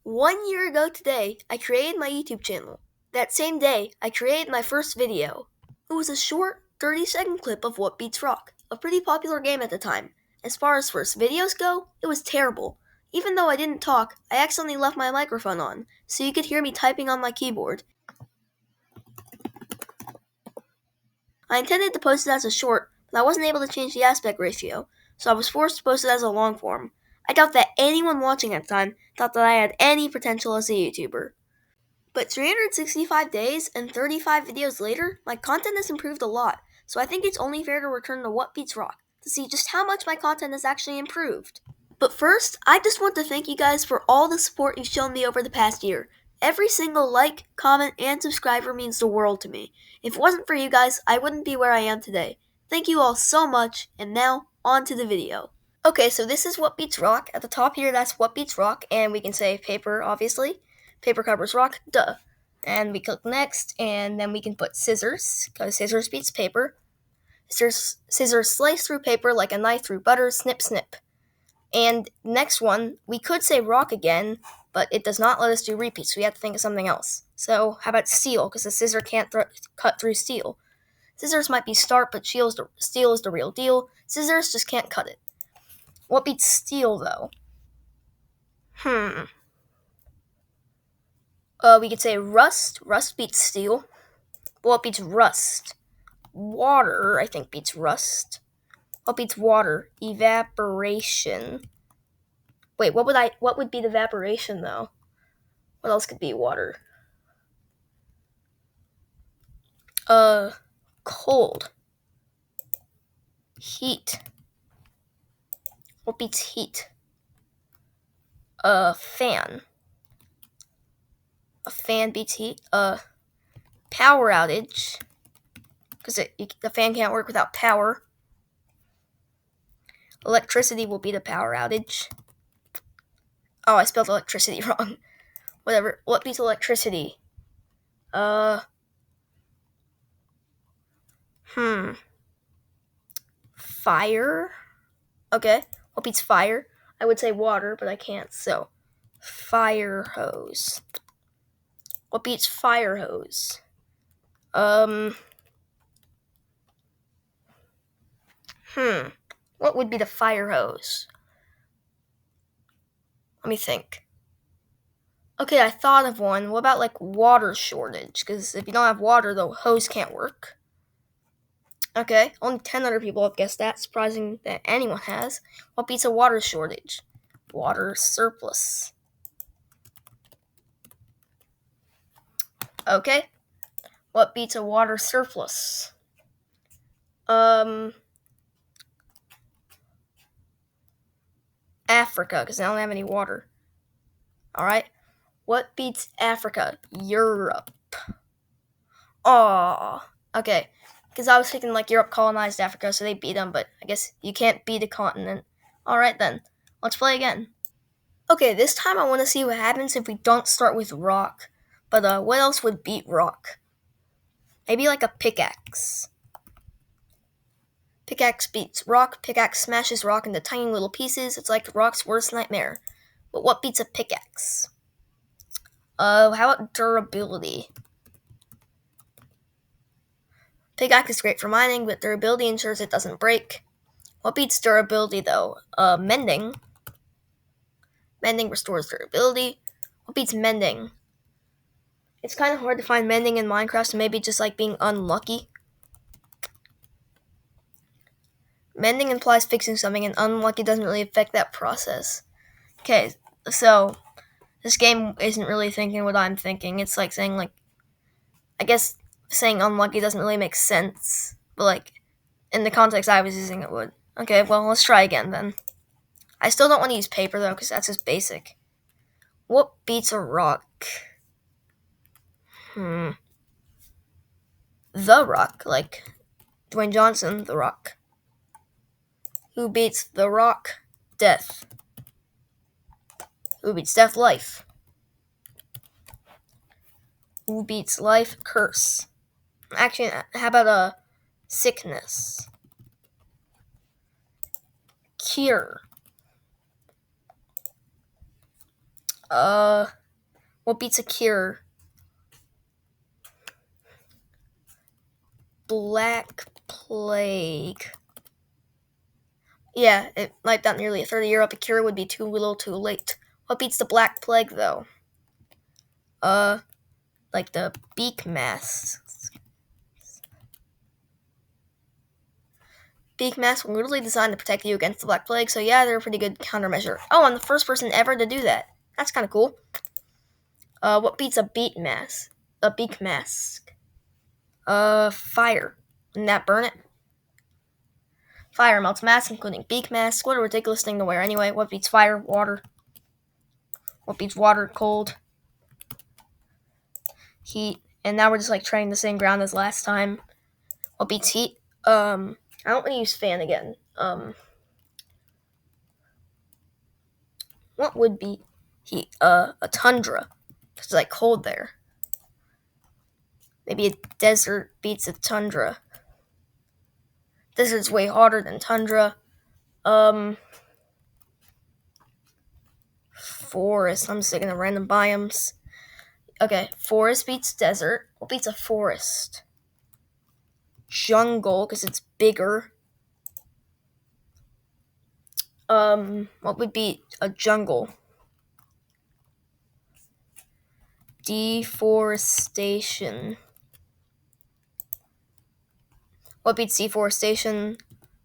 1 year ago today, I created my YouTube channel. That same day, I created my first video. It was a short, 30-second clip of What Beats Rock, a pretty popular game at the time. As far as first videos go, it was terrible. Even though I didn't talk, I accidentally left my microphone on, so you could hear me typing on my keyboard. I intended to post it as a short, but I wasn't able to change the aspect ratio, so I was forced to post it as a long form. I doubt that anyone watching at the time thought that I had any potential as a YouTuber. But 365 days and 35 videos later, my content has improved a lot, so I think it's only fair to return to What Beats Rock to see just how much my content has actually improved. But first, I just want to thank you guys for all the support you've shown me over the past year. Every single like, comment, and subscriber means the world to me. If it wasn't for you guys, I wouldn't be where I am today. Thank you all so much, and now, on to the video. Okay, so this is What Beats Rock. At the top here, that's What Beats Rock, and we can say paper, obviously. Paper covers rock, duh. And we click next, and then we can put scissors, because scissors beats paper. Scissors slice through paper like a knife through butter, snip, snip. And next one, we could say rock again, but it does not let us do repeats, so we have to think of something else. So how about steel, because a scissor can't cut through steel. Scissors might be start, but steel is the real deal. Scissors just can't cut it. What beats steel, though? We could say rust. Rust beats steel. What beats rust? Water, I think, beats rust. What beats water? Evaporation. Wait, what would be the evaporation, though? What else could be water? Cold. Heat. What beats heat? Fan. A fan beats heat. Power outage. Because the fan can't work without power. Electricity will be the power outage. Oh, I spelled electricity wrong. Whatever. What beats electricity? Fire? Okay. What beats fire? I would say water, but I can't, so fire hose. What beats fire hose? What would be the fire hose? Let me think. Okay, I thought of one. What about like water shortage? Because if you don't have water, the hose can't work. Okay, only 10 other people have guessed that. Surprising that anyone has. What beats a water shortage? Water surplus. Okay. What beats a water surplus? Africa, because they don't have any water. Alright. What beats Africa? Europe. Aww. Okay. Because I was thinking like Europe colonized Africa, so they beat them, but I guess you can't beat a continent. Alright then. Let's play again. Okay, this time I want to see what happens if we don't start with rock. But what else would beat rock? Maybe like a pickaxe. Pickaxe beats rock. Pickaxe smashes rock into tiny little pieces. It's like rock's worst nightmare. But what beats a pickaxe? How about durability? Pickaxe is great for mining, but durability ensures it doesn't break. What beats durability, though? Mending. Mending restores durability. What beats mending? It's kind of hard to find mending in Minecraft, so maybe just like being unlucky. Mending implies fixing something, and unlucky doesn't really affect that process. Okay, so this game isn't really thinking what I'm thinking. It's like saying, like, I guess saying unlucky doesn't really make sense, but like, in the context I was using, it would. Okay, well, let's try again then. I still don't want to use paper, though, because that's just basic. What beats a rock? The Rock, like Dwayne Johnson, The Rock. Who beats The Rock? Death. Who beats death? Life. Who beats life? Curse. Actually, how about a sickness? Cure. What beats a cure? Black Plague. Yeah, it wiped out nearly a third of Europe. A cure would be too little too late. What beats the Black Plague, though? Like the beak masks. Beak masks were literally designed to protect you against the Black Plague, so yeah, they're a pretty good countermeasure. Oh, I'm the first person ever to do that. That's kind of cool. What beats a beak mask? A beak mask. Fire. Wouldn't that burn it? Fire melts masks, including beak masks. What a ridiculous thing to wear anyway. What beats fire? Water. What beats water? Cold. Heat. And now we're just like trying the same ground as last time. What beats heat? I don't want to use fan again. What would be heat? A tundra. It's like cold there. Maybe a desert beats a tundra. Desert's way hotter than tundra. Forest. I'm just thinking of random biomes. Okay, forest beats desert. What beats a forest? Jungle, because it's bigger. What would be a jungle? Deforestation. What beats deforestation?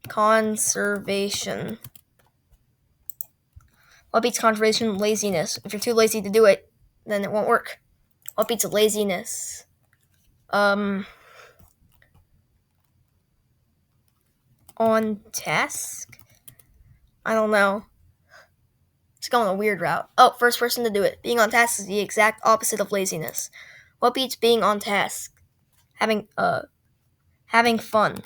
Conservation. What beats conservation? Laziness. If you're too lazy to do it, then it won't work. What beats laziness? On task? I don't know. It's going a weird route. Oh, first person to do it. Being on task is the exact opposite of laziness. What beats being on task? Having fun.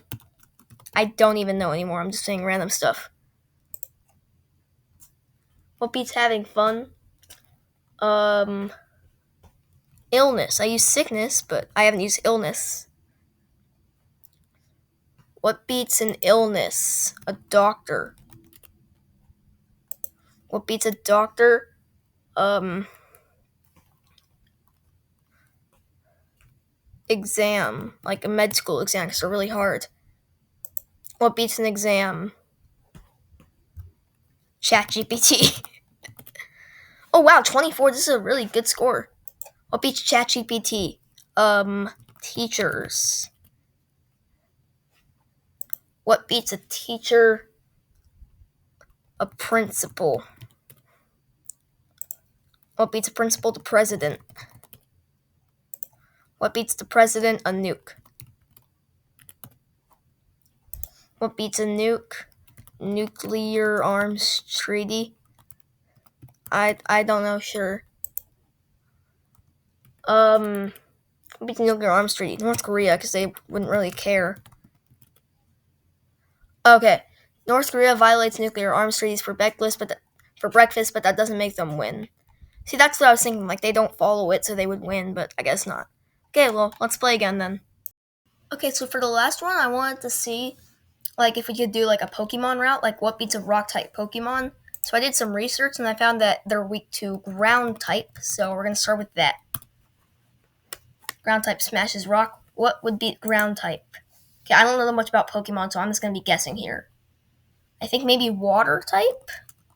I don't even know anymore. I'm just saying random stuff. What beats having fun? Illness. I use sickness, but I haven't used illness. What beats an illness? A doctor. What beats a doctor? Exam. Like a med school exam, because they're really hard. What beats an exam? ChatGPT. Oh wow, 24. This is a really good score. What beats ChatGPT? Teachers. What beats a teacher? A principal. What beats a principal? The president. What beats the president? A nuke. What beats a nuke? Nuclear arms treaty. I don't know, sure. What beats a nuclear arms treaty? North Korea, because they wouldn't really care. Okay. North Korea violates nuclear arms treaties for breakfast, but that doesn't make them win. See, that's what I was thinking. Like, they don't follow it, so they would win, but I guess not. Okay, well, let's play again then. Okay, so for the last one, I wanted to see, like, if we could do, like, a Pokemon route, like, what beats a rock-type Pokemon. So I did some research, and I found that they're weak to ground-type, so we're going to start with that. Ground-type smashes rock. What would beat ground-type? Okay, I don't know much about Pokemon, so I'm just going to be guessing here. I think maybe water-type?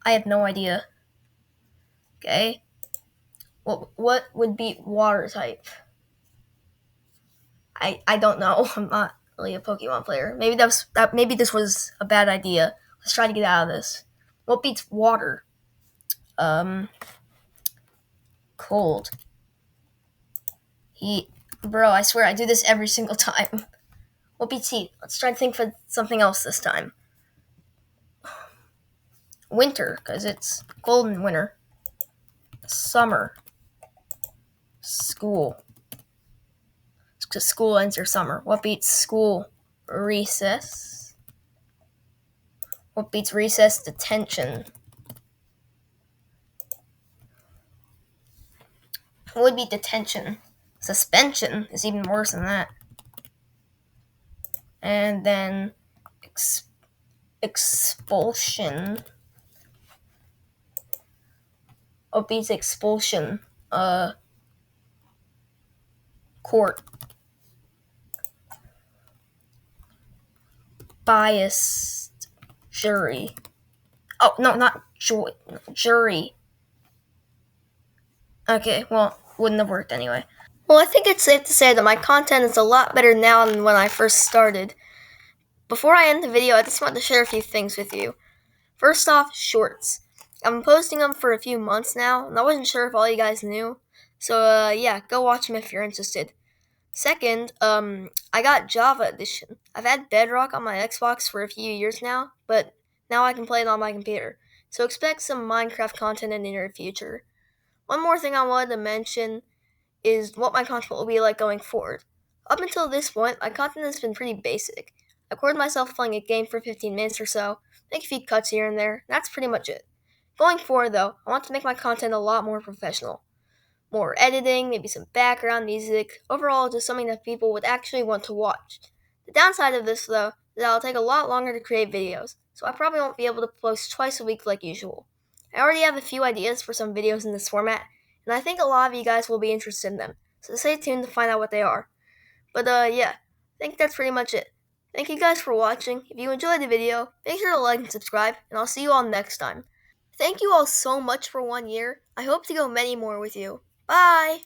I have no idea. Okay. What would beat water-type? I don't know. I'm not really a Pokemon player. Maybe maybe this was a bad idea. Let's try to get out of this. What beats water? Cold. Heat. Bro, I swear I do this every single time. What beats heat? Let's try to think for something else this time. Winter, because it's cold in winter. Summer. School. Because school ends your summer. What beats school? Recess. What beats recess? Detention. What would be detention? Suspension is even worse than that. And then expulsion. obese expulsion court. Biased jury. Oh, no, not jury. Okay, well, wouldn't have worked anyway. Well, I think it's safe to say that my content is a lot better now than when I first started. Before I end the video, I just want to share a few things with you. First off, shorts. I've been posting them for a few months now, and I wasn't sure if all you guys knew. So, yeah, go watch them if you're interested. Second, I got Java Edition. I've had Bedrock on my Xbox for a few years now, but now I can play it on my computer. So expect some Minecraft content in the near future. One more thing I wanted to mention is what my content will be like going forward. Up until this point, my content has been pretty basic. I record myself playing a game for 15 minutes or so, make a few cuts here and there, and that's pretty much it. Going forward, though, I want to make my content a lot more professional. More editing, maybe some background music, overall just something that people would actually want to watch. The downside of this, though, is that it'll take a lot longer to create videos, so I probably won't be able to post twice a week like usual. I already have a few ideas for some videos in this format, and I think a lot of you guys will be interested in them, so stay tuned to find out what they are. But yeah, I think that's pretty much it. Thank you guys for watching. If you enjoyed the video, make sure to like and subscribe, and I'll see you all next time. Thank you all so much for 1 year. I hope to go many more with you. Bye!